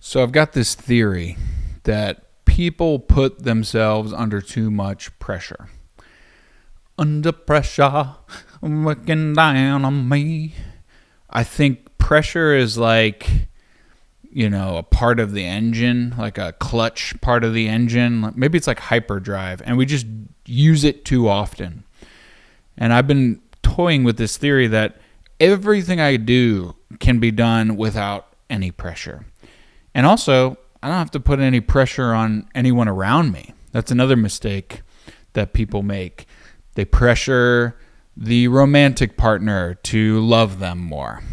So I've got this theory that people put themselves under too much pressure. Under pressure, working down on me. I think pressure is like, a part of the engine, like a clutch part of the engine. Maybe it's like hyperdrive, and we just use it too often. And I've been toying with this theory that everything I do can be done without any pressure. And also, I don't have to put any pressure on anyone around me. That's another mistake that people make. They pressure the romantic partner to love them more.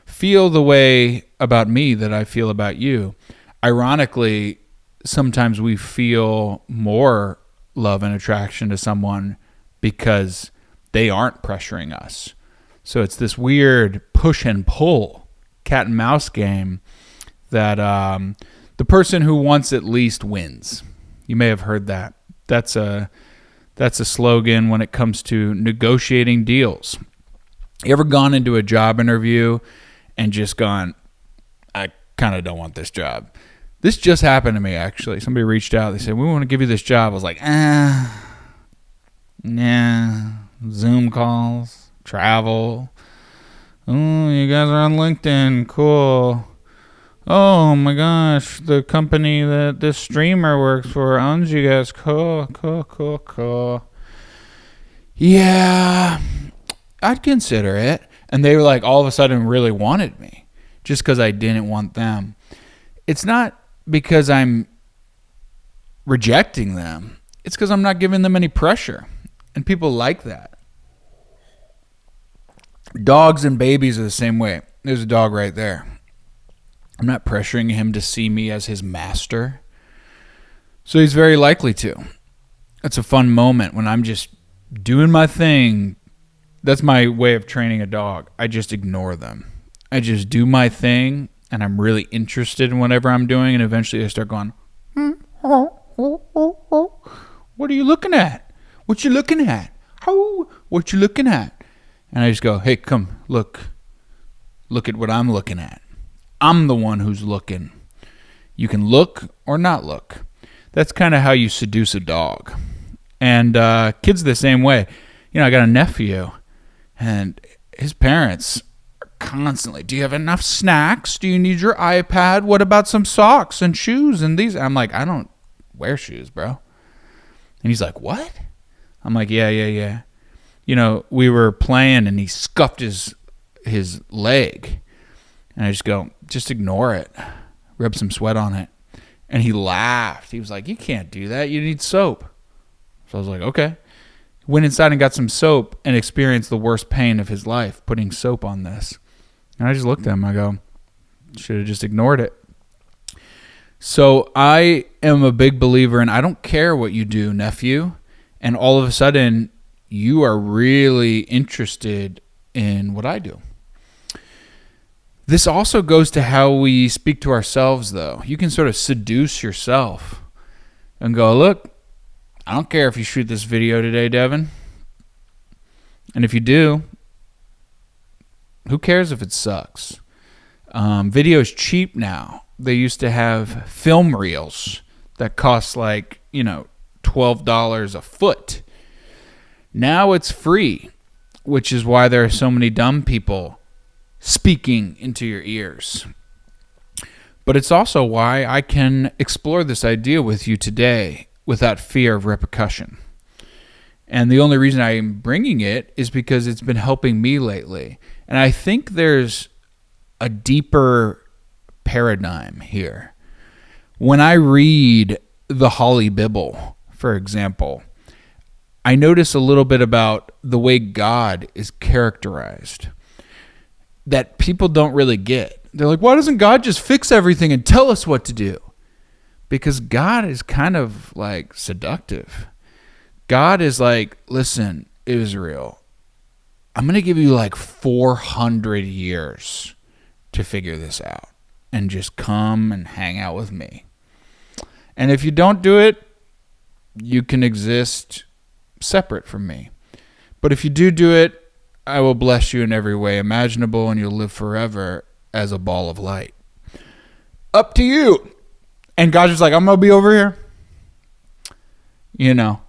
Feel the way about me that I feel about you. Ironically, sometimes we feel more love and attraction to someone because they aren't pressuring us. So it's this weird push and pull, cat and mouse game that the person who wants it least wins. You may have heard that. That's a slogan when it comes to negotiating deals. You ever gone into a job interview and just gone, I kind of don't want this job? This just happened to me, actually. Somebody reached out. They said, we want to give you this job. I was like, nah. Zoom calls, travel. Oh, you guys are on LinkedIn. Cool. Oh my gosh, the company that this streamer works for owns you guys. Cool. Yeah, I'd consider it. And they were like, all of a sudden really wanted me just because I didn't want them. It's not because I'm rejecting them. It's because I'm not giving them any pressure. And people like that. Dogs and babies are the same way. There's a dog right there. I'm not pressuring him to see me as his master. So he's very likely to. It's a fun moment when I'm just doing my thing. That's my way of training a dog. I just ignore them. I just do my thing, and I'm really interested in whatever I'm doing, and eventually I start going, what are you looking at? What you looking at? What you looking at? And I just go, hey, come, look at what I'm looking at. I'm the one who's looking. You can look or not look. That's kind of how you seduce a dog. And kids the same way. I got a nephew, and his parents are constantly, do you have enough snacks? Do you need your iPad? What about some socks and shoes and these? I'm like, I don't wear shoes, bro. And he's like, what? I'm like, yeah. We were playing, and he scuffed his leg. And I just go, just ignore it. Rub some sweat on it. And he laughed. He was like, you can't do that. You need soap. So I was like, okay. Went inside and got some soap and experienced the worst pain of his life putting soap on this. And I just looked at him. I go, should have just ignored it. So I am a big believer in I don't care what you do, nephew. And all of a sudden, you are really interested in what I do. This also goes to how we speak to ourselves, though. You can sort of seduce yourself and go, look, I don't care if you shoot this video today, Devin. And if you do, who cares if it sucks? Video is cheap now. They used to have film reels that cost like, $12 a foot. Now it's free, which is why there are so many dumb people speaking into your ears. But it's also why I can explore this idea with you today without fear of repercussion. And the only reason I'm bringing it is because it's been helping me lately. And I think there's a deeper paradigm here. When I read the Holy Bible, for example, I notice a little bit about the way God is characterized that people don't really get. They're like, why doesn't God just fix everything and tell us what to do? Because God is kind of like seductive. God is like, listen, Israel, I'm going to give you like 400 years to figure this out and just come and hang out with me. And if you don't do it, you can exist separate from me. But if you do it, I will bless you in every way imaginable, and you'll live forever as a ball of light. Up to you. And God's just like, I'm going to be over here.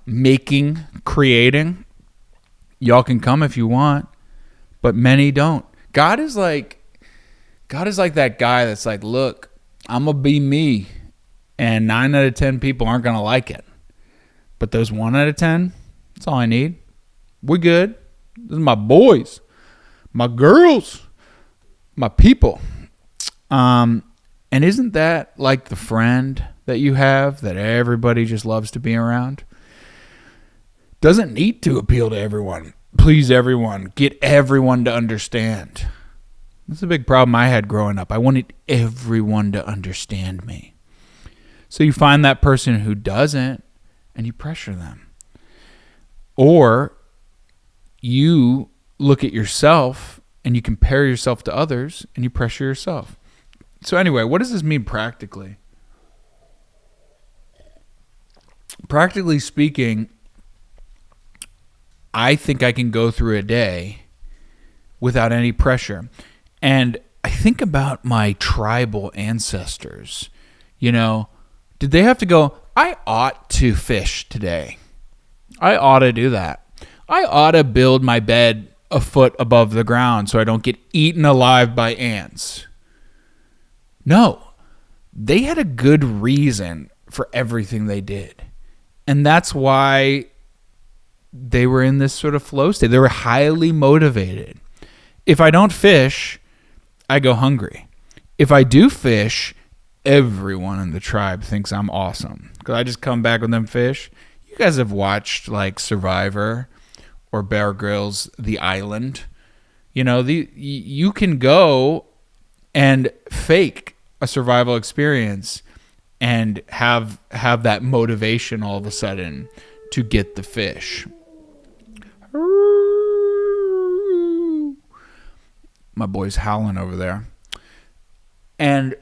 Making, creating. Y'all can come if you want, but many don't. God is like that guy that's like, look, I'm going to be me, and 9 out of 10 people aren't going to like it. But those 1 out of 10, that's all I need. We're good. Those are my boys, my girls, my people. And isn't that like the friend that you have that everybody just loves to be around? Doesn't need to appeal to everyone, please everyone, get everyone to understand. That's a big problem I had growing up. I wanted everyone to understand me. So you find that person who doesn't, and you pressure them. Or you look at yourself and you compare yourself to others and you pressure yourself. So anyway, what does this mean practically? Practically speaking, I think I can go through a day without any pressure. And I think about my tribal ancestors. Did they have to go, I ought to fish today. I ought to do that. I ought to build my bed a foot above the ground so I don't get eaten alive by ants. No, they had a good reason for everything they did. And that's why they were in this sort of flow state. They were highly motivated. If I don't fish, I go hungry. If I do fish, everyone in the tribe thinks I'm awesome because I just come back with them fish. You guys have watched like Survivor or Bear Grylls' The Island. You can go and fake a survival experience and have that motivation all of a sudden to get the fish. My boy's howling over there. And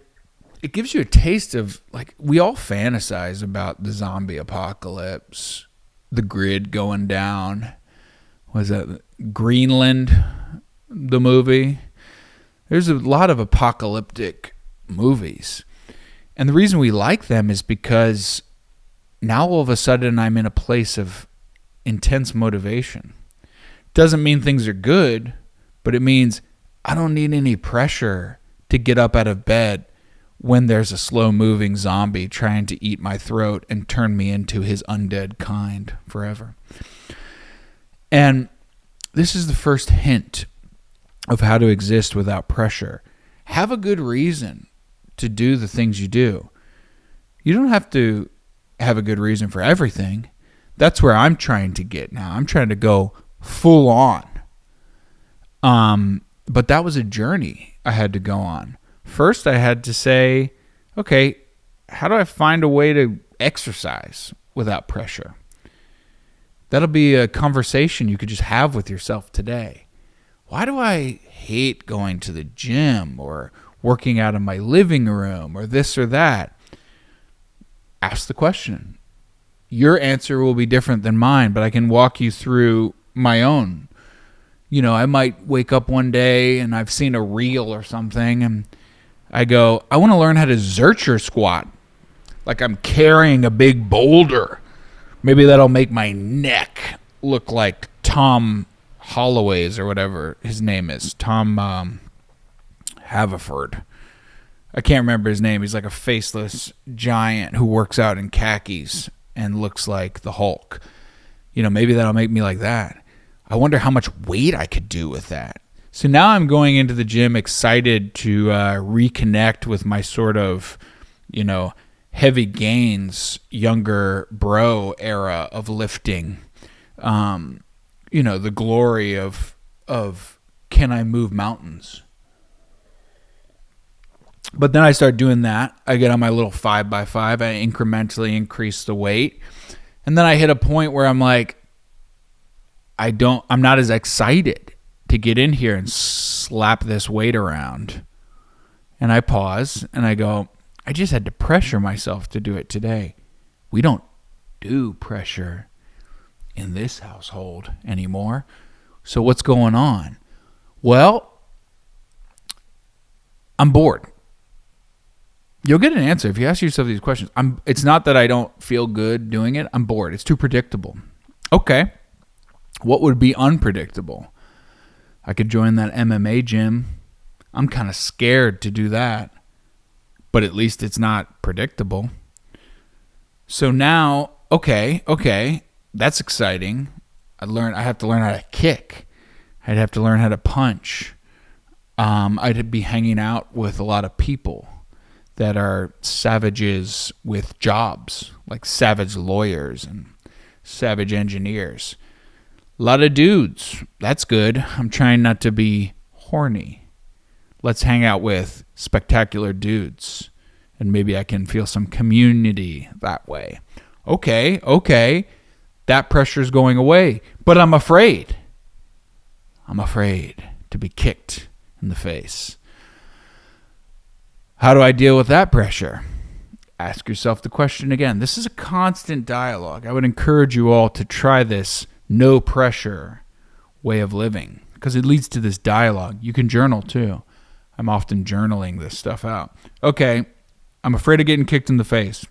it gives you a taste of, like, we all fantasize about the zombie apocalypse, the grid going down. Was that Greenland, the movie? There's a lot of apocalyptic movies. And the reason we like them is because now all of a sudden I'm in a place of intense motivation. Doesn't mean things are good, but it means I don't need any pressure to get up out of bed when there's a slow-moving zombie trying to eat my throat and turn me into his undead kind forever. And this is the first hint of how to exist without pressure. Have a good reason to do the things you do. You don't have to have a good reason for everything. That's where I'm trying to get now. I'm trying to go full on. But that was a journey I had to go on. First, I had to say, okay, how do I find a way to exercise without pressure? That'll be a conversation you could just have with yourself today. Why do I hate going to the gym or working out in my living room or this or that? Ask the question. Your answer will be different than mine, but I can walk you through my own. I might wake up one day and I've seen a reel or something and I go, I want to learn how to Zercher squat. Like I'm carrying a big boulder. Maybe that'll make my neck look like Tom Holloway's or whatever his name is. Tom Haverford. I can't remember his name. He's like a faceless giant who works out in khakis and looks like the Hulk. Maybe that'll make me like that. I wonder how much weight I could do with that. So now I'm going into the gym excited to reconnect with my sort of, heavy gains, younger bro era of lifting. The glory of can I move mountains? But then I start doing that. I get on my little 5x5. I incrementally increase the weight. And then I hit a point where I'm like, I'm not as excited to get in here and slap this weight around. And I pause and I go, I just had to pressure myself to do it today. We don't do pressure in this household anymore. So what's going on? Well, I'm bored. You'll get an answer if you ask yourself these questions. It's not that I don't feel good doing it. I'm bored. It's too predictable. Okay. What would be unpredictable? I could join that MMA gym. I'm kind of scared to do that, but at least it's not predictable. So now, okay, that's exciting. I have to learn how to kick. I'd have to learn how to punch. I'd be hanging out with a lot of people that are savages with jobs, like savage lawyers and savage engineers. A lot of dudes. That's good. I'm trying not to be horny. Let's hang out with spectacular dudes, and maybe I can feel some community that way. Okay. That pressure's going away, but I'm afraid. I'm afraid to be kicked in the face. How do I deal with that pressure? Ask yourself the question again. This is a constant dialogue. I would encourage you all to try this no pressure way of living because it leads to this dialogue. You can journal too. I'm often journaling this stuff out. Okay, I'm afraid of getting kicked in the face.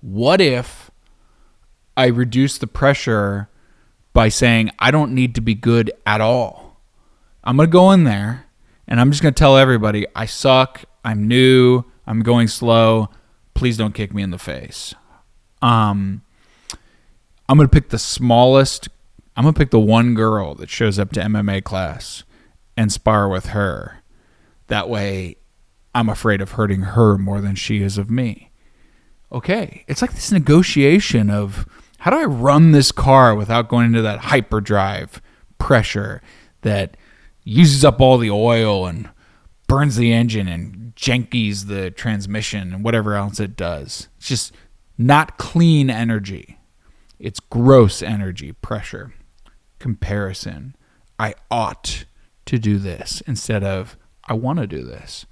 What if I reduce the pressure by saying I don't need to be good at all? I'm going to go in there and I'm just going to tell everybody I suck. I'm new. I'm going slow. Please don't kick me in the face. I'm going to pick the smallest. I'm going to pick the one girl that shows up to MMA class and spar with her. That way, I'm afraid of hurting her more than she is of me. Okay. It's like this negotiation of how do I run this car without going into that hyperdrive pressure that uses up all the oil and burns the engine and jankies the transmission and whatever else it does. It's just not clean energy. It's gross energy, pressure, comparison. I ought to do this instead of I want to do this.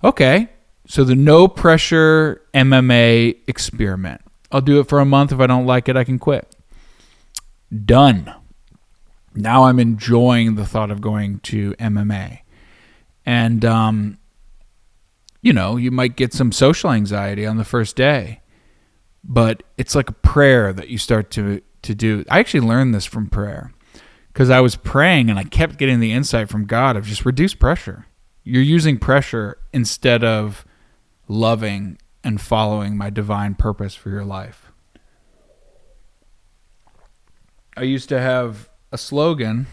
Okay, so the no pressure MMA experiment. I'll do it for a month. If I don't like it, I can quit. Done. Now I'm enjoying the thought of going to MMA. And, you might get some social anxiety on the first day, but it's like a prayer that you start to do. I actually learned this from prayer because I was praying and I kept getting the insight from God of just reduce pressure. You're using pressure instead of loving and following my divine purpose for your life. I used to have a slogan.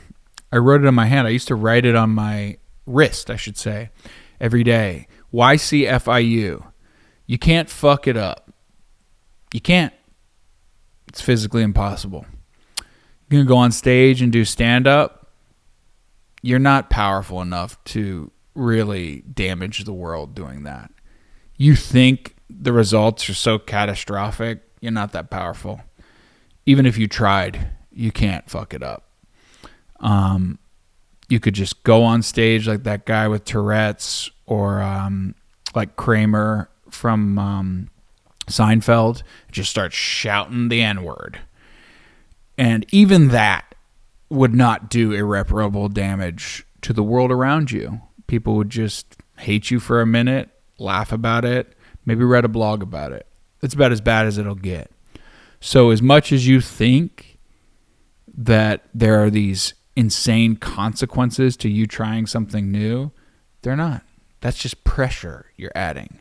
I wrote it on my hand. I used to write it on my wrist, I should say, every day. YCFIU. You can't fuck it up. You can't. It's physically impossible. You're going to go on stage and do stand-up. You're not powerful enough to really damage the world doing that. You think the results are so catastrophic, you're not that powerful. Even if you tried, you can't fuck it up. You could just go on stage like that guy with Tourette's or like Kramer from Seinfeld, just start shouting the N-word. And even that would not do irreparable damage to the world around you. People would just hate you for a minute, laugh about it, maybe write a blog about it. It's about as bad as it'll get. So as much as you think that there are these insane consequences to you trying something new, they're not. That's just pressure you're adding.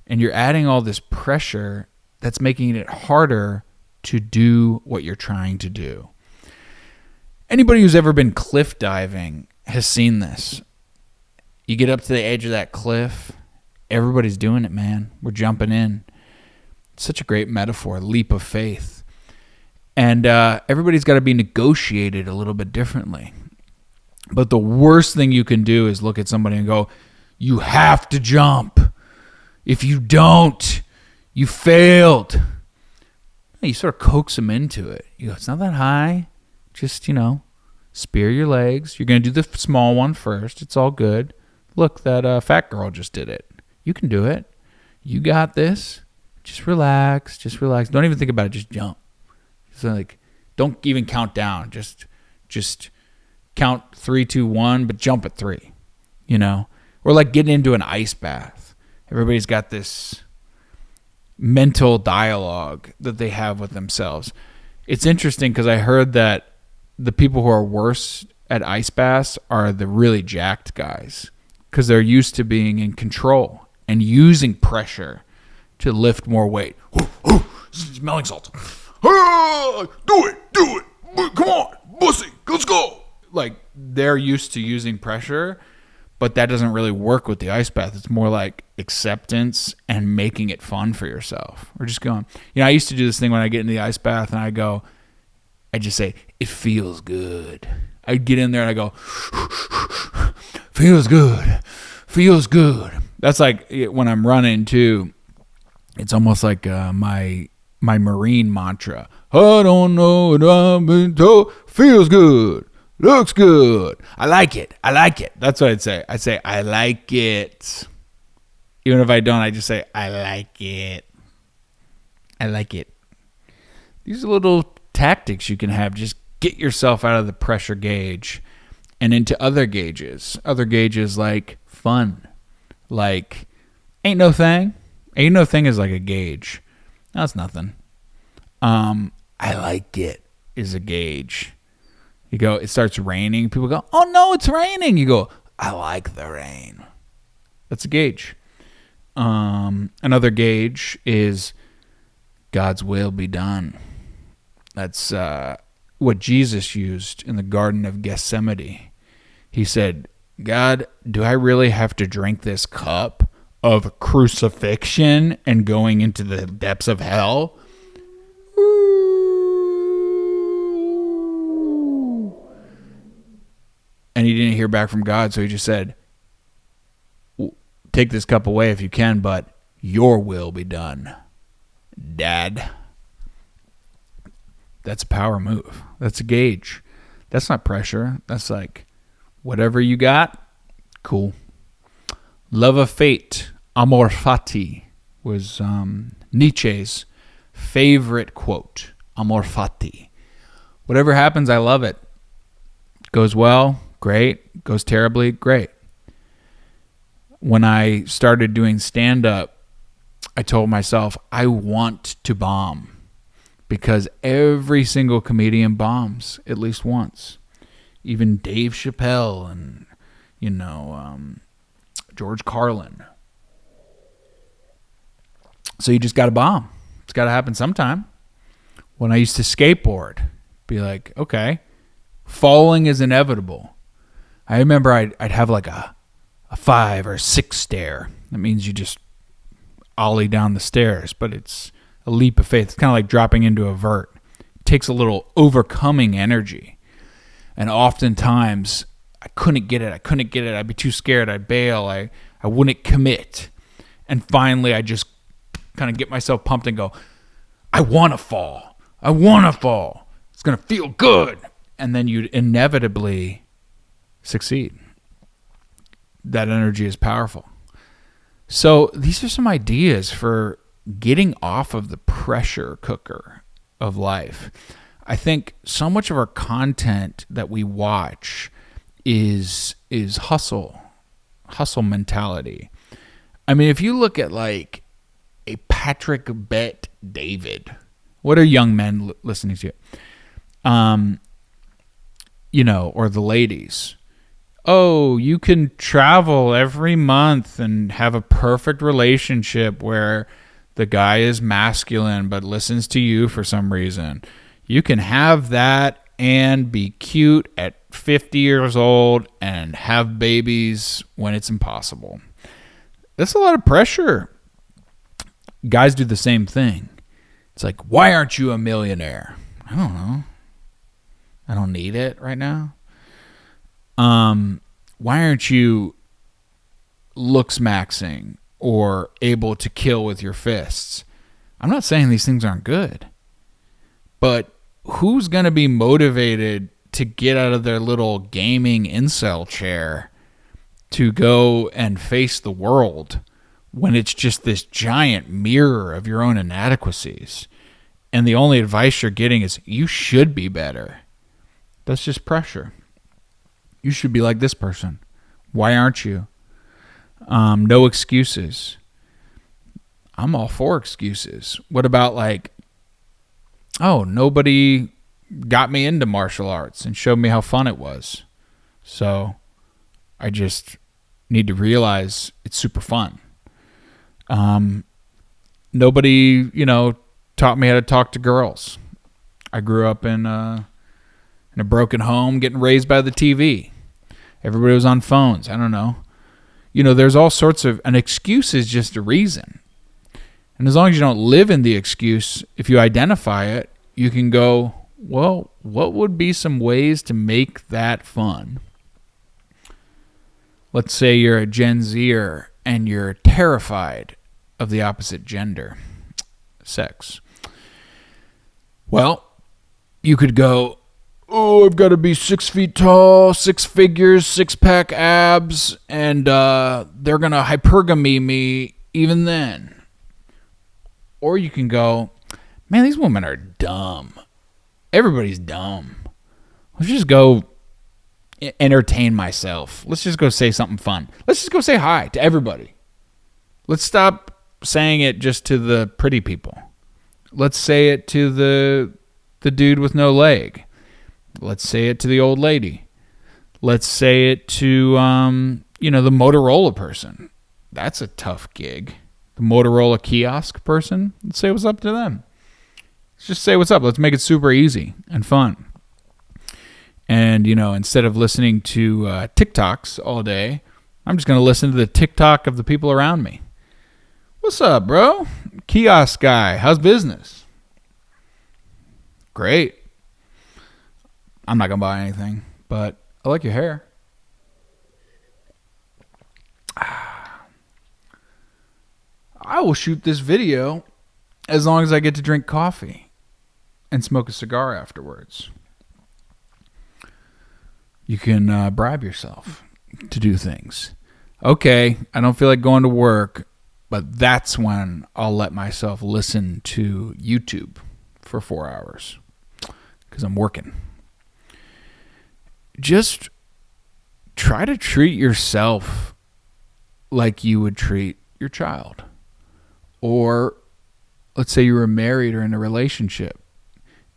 And you're adding all this pressure that's making it harder to do what you're trying to do. Anybody who's ever been cliff diving has seen this. You get up to the edge of that cliff, everybody's doing it, man. We're jumping in. It's such a great metaphor, leap of faith. And everybody's got to be negotiated a little bit differently. But the worst thing you can do is look at somebody and go, you have to jump. If you don't, you failed. You sort of coax them into it. You go, it's not that high. Just, spear your legs. You're going to do the small one first. It's all good. Look, that fat girl just did it. You can do it. You got this. Just relax. Just relax. Don't even think about it. Just jump. So don't even count down. Just count 3, 2, 1, but jump at 3. Or like getting into an ice bath. Everybody's got this mental dialogue that they have with themselves. It's interesting because I heard that the people who are worse at ice baths are the really jacked guys because they're used to being in control and using pressure to lift more weight. Smelling salts. Do it. Come on, bussy, let's go. Like, they're used to using pressure, but that doesn't really work with the ice bath. It's more like acceptance and making it fun for yourself. We're just going, I used to do this thing when I get in the ice bath and I just say, it feels good. I'd get in there and I go, feels good. That's like when I'm running too. It's almost like my Marine mantra. I don't know what I've been told. Feels good. Looks good. I like it. That's what I'd say. I'd say, I like it. Even if I don't, I just say, I like it. These are little tactics you can have. Just get yourself out of the pressure gauge and into other gauges. Other gauges like fun. Like, ain't no thing. Ain't no thing is like a gauge. That's nothing. I like it is a gauge. You go, it starts raining. People go, oh no, it's raining. You go, I like the rain. That's a gauge. Another gauge is God's will be done. That's what Jesus used in the Garden of Gethsemane. He said, God, do I really have to drink this cup of crucifixion and going into the depths of hell? And he didn't hear back from God, so he just said, take this cup away if you can, but your will be done, Dad. That's a power move. That's a gauge. That's not pressure. That's like, whatever you got, cool. Love of fate, amor fati, was Nietzsche's favorite quote. Amor fati. Whatever happens, I love it. Goes well, great. Goes terribly, great. When I started doing stand-up, I told myself, I want to bomb. Because every single comedian bombs at least once. Even Dave Chappelle and, George Carlin. So you just got to bomb. It's got to happen sometime. When I used to skateboard, be like, okay, falling is inevitable. I remember I'd have like a 5 or 6 stair. That means you just ollie down the stairs, but it's a leap of faith. It's kind of like dropping into a vert. It takes a little overcoming energy. And oftentimes, I couldn't get it. I'd be too scared. I'd bail. I wouldn't commit. And finally, I just kind of get myself pumped and go, I want to fall. It's going to feel good. And then you'd inevitably succeed. That energy is powerful. So these are some ideas for getting off of the pressure cooker of life. I think so much of our content that we watch is hustle mentality. I mean, if you look at like a Patrick Bet David, what are young men listening to? Or the ladies. Oh, you can travel every month and have a perfect relationship where the guy is masculine but listens to you for some reason. You can have that and be cute at 50 years old and have babies when it's impossible. That's a lot of pressure. Guys do the same thing. It's like, why aren't you a millionaire? I don't know. I don't need it right now. Why aren't you looks maxing or able to kill with your fists? I'm not saying these things aren't good, but who's going to be motivated to get out of their little gaming incel chair to go and face the world when it's just this giant mirror of your own inadequacies? And the only advice you're getting is, you should be better. That's just pressure. You should be like this person. Why aren't you? No excuses. I'm all for excuses. What about like, oh, nobody got me into martial arts and showed me how fun it was. So I just need to realize it's super fun. Nobody, taught me how to talk to girls. I grew up in a broken home, getting raised by the TV. Everybody was on phones. I don't know. There's all sorts of... An excuse is just a reason. And as long as you don't live in the excuse, if you identify it, you can go, well, what would be some ways to make that fun? Let's say you're a Gen Zer and you're terrified of the opposite gender, sex. Well, you could go, oh, I've got to be 6 feet tall, 6 figures, 6-pack abs, and they're going to hypergamy me even then. Or you can go, man, these women are dumb. Everybody's dumb. Let's just go entertain myself. Let's just go say something fun. Let's just go say hi to everybody. Let's stop saying it just to the pretty people. Let's say it to the dude with no leg. Let's say it to the old lady. Let's say it to the Motorola person. That's a tough gig. The Motorola kiosk person. Let's say what's up to them. Let's just say what's up. Let's make it super easy and fun. And, instead of listening to TikToks all day, I'm just going to listen to the TikTok of the people around me. What's up, bro? Kiosk guy. How's business? Great. I'm not going to buy anything, but I like your hair. I will shoot this video as long as I get to drink coffee and smoke a cigar afterwards. You can bribe yourself to do things. Okay, I don't feel like going to work, but that's when I'll let myself listen to YouTube for 4 hours because I'm working. Just try to treat yourself like you would treat your child. Or let's say you were married or in a relationship,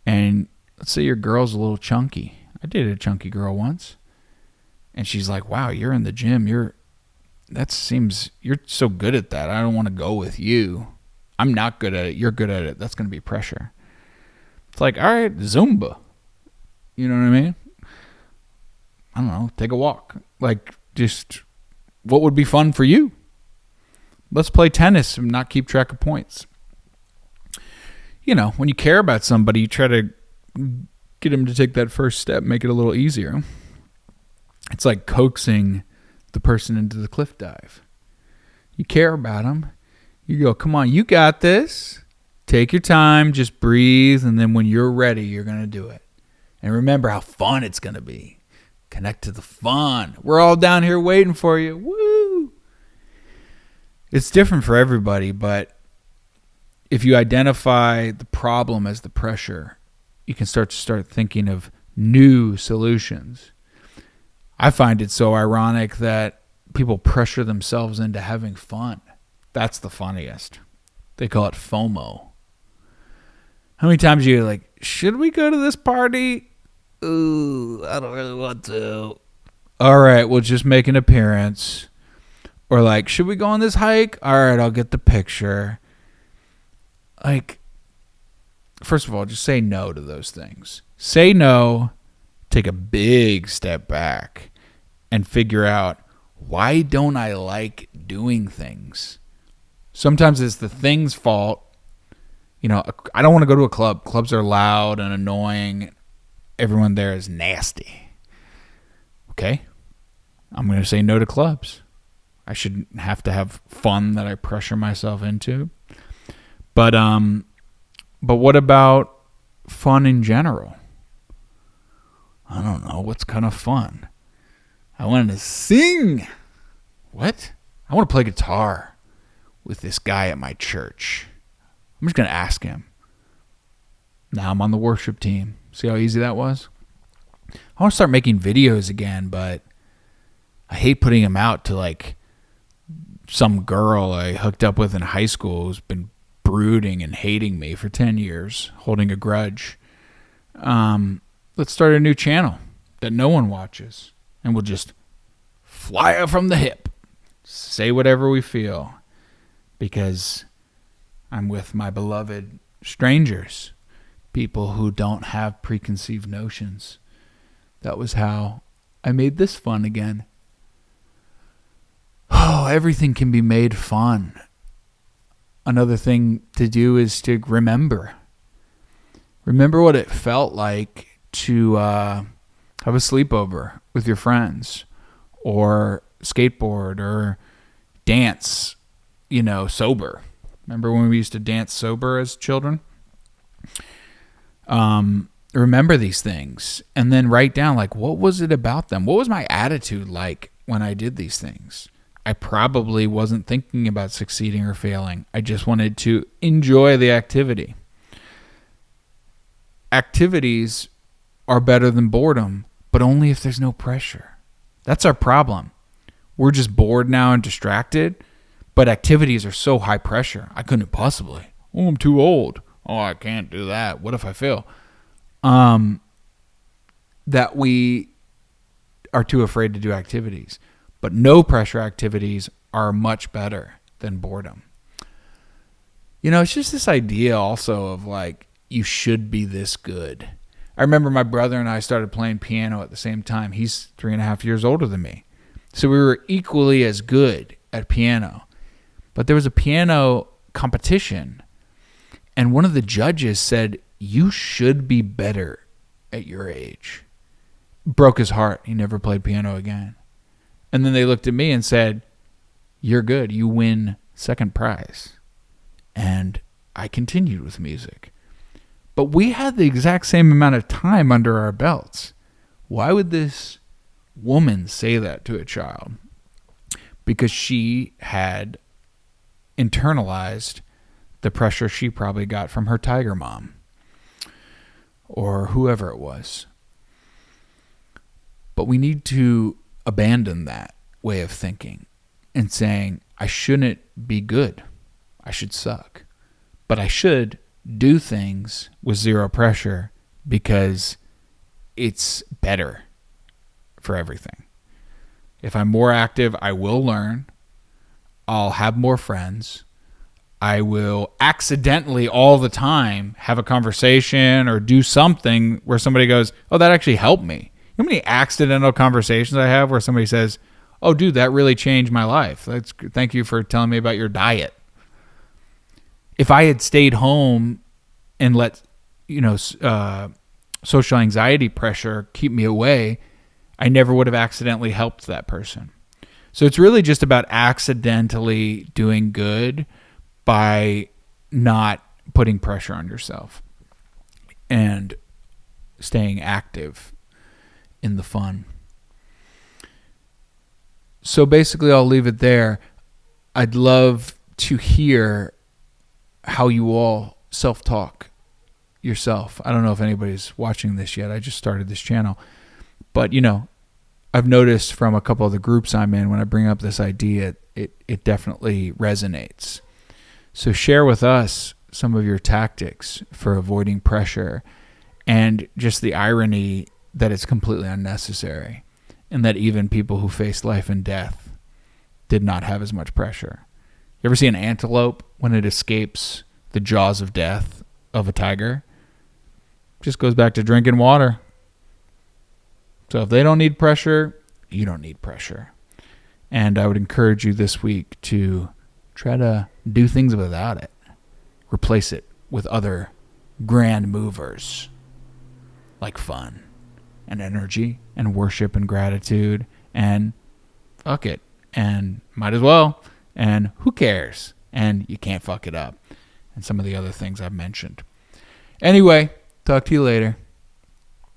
and let's say your girl's a little chunky. I dated a chunky girl once, and she's like, wow, you're in the gym. You're so good at that. I don't want to go with you. I'm not good at it. You're good at it. That's going to be pressure. It's like, all right, Zumba. You know what I mean? I don't know, take a walk. Like, just what would be fun for you? Let's play tennis and not keep track of points. When you care about somebody, you try to get them to take that first step, make it a little easier. It's like coaxing the person into the cliff dive. You care about them. You go, come on, you got this. Take your time, just breathe, and then when you're ready, you're going to do it. And remember how fun it's going to be. Connect to the fun. We're all down here waiting for you. Woo! It's different for everybody, but if you identify the problem as the pressure, you can start thinking of new solutions. I find it so ironic that people pressure themselves into having fun. That's the funniest. They call it FOMO. How many times you're like, should we go to this party? Ooh, I don't really want to. All right, we'll just make an appearance. Or like, should we go on this hike? All right, I'll get the picture. Like, first of all, just say no to those things. Say no, take a big step back, and figure out, why don't I like doing things? Sometimes it's the thing's fault. I don't want to go to a club. Clubs are loud and annoying. Everyone there is nasty. Okay? I'm going to say no to clubs. I shouldn't have to have fun that I pressure myself into. But what about fun in general? I don't know. What's kind of fun? I want to sing. What? I want to play guitar with this guy at my church. I'm just going to ask him. Now I'm on the worship team. See how easy that was? I want to start making videos again, but I hate putting them out to some girl I hooked up with in high school who's been brooding and hating me for 10 years, holding a grudge. Let's start a new channel that no one watches, and we'll just fly it from the hip, say whatever we feel, because I'm with my beloved strangers, people who don't have preconceived notions. That was how I made this fun again. Oh, everything can be made fun. Another thing to do is to remember. Remember what it felt like to have a sleepover with your friends, or skateboard, or dance, sober. Remember when we used to dance sober as children? Remember these things, and then write down, like, what was it about them? What was my attitude like when I did these things? I probably wasn't thinking about succeeding or failing. I just wanted to enjoy the activity. Activities are better than boredom, but only if there's no pressure. That's our problem. We're just bored now and distracted, but activities are so high pressure. I couldn't possibly. Oh, I'm too old. Oh, I can't do that. What if I fail? That we are too afraid to do activities. But no pressure activities are much better than boredom. It's just this idea also of, like, you should be this good. I remember my brother and I started playing piano at the same time. He's 3.5 years older than me. So we were equally as good at piano. But there was a piano competition, and one of the judges said, you should be better at your age. Broke his heart. He never played piano again. And then they looked at me and said, you're good. You win second prize. And I continued with music. But we had the exact same amount of time under our belts. Why would this woman say that to a child? Because she had internalized the pressure she probably got from her tiger mom, or whoever it was. But we need to abandon that way of thinking and saying, I shouldn't be good. I should suck. But I should do things with zero pressure because it's better for everything. If I'm more active, I will learn. I'll have more friends. I will accidentally all the time have a conversation or do something where somebody goes, oh, that actually helped me. You know how many accidental conversations I have where somebody says, oh, dude, that really changed my life. Thank you for telling me about your diet. If I had stayed home and let, social anxiety pressure keep me away, I never would have accidentally helped that person. So it's really just about accidentally doing good by not putting pressure on yourself and staying active in the fun. So basically, I'll leave it there. I'd love to hear how you all self-talk yourself. I don't know if anybody's watching this yet. I just started this channel. But, I've noticed from a couple of the groups I'm in, when I bring up this idea, it definitely resonates. So share with us some of your tactics for avoiding pressure, and just the irony that it's completely unnecessary, and that even people who face life and death did not have as much pressure. You ever see an antelope when it escapes the jaws of death of a tiger? Just goes back to drinking water. So if they don't need pressure, you don't need pressure. And I would encourage you this week to try to do things without it. Replace it with other grand movers, like fun and energy and worship and gratitude and fuck it and might as well and who cares and you can't fuck it up and some of the other things I've mentioned. Anyway, talk to you later.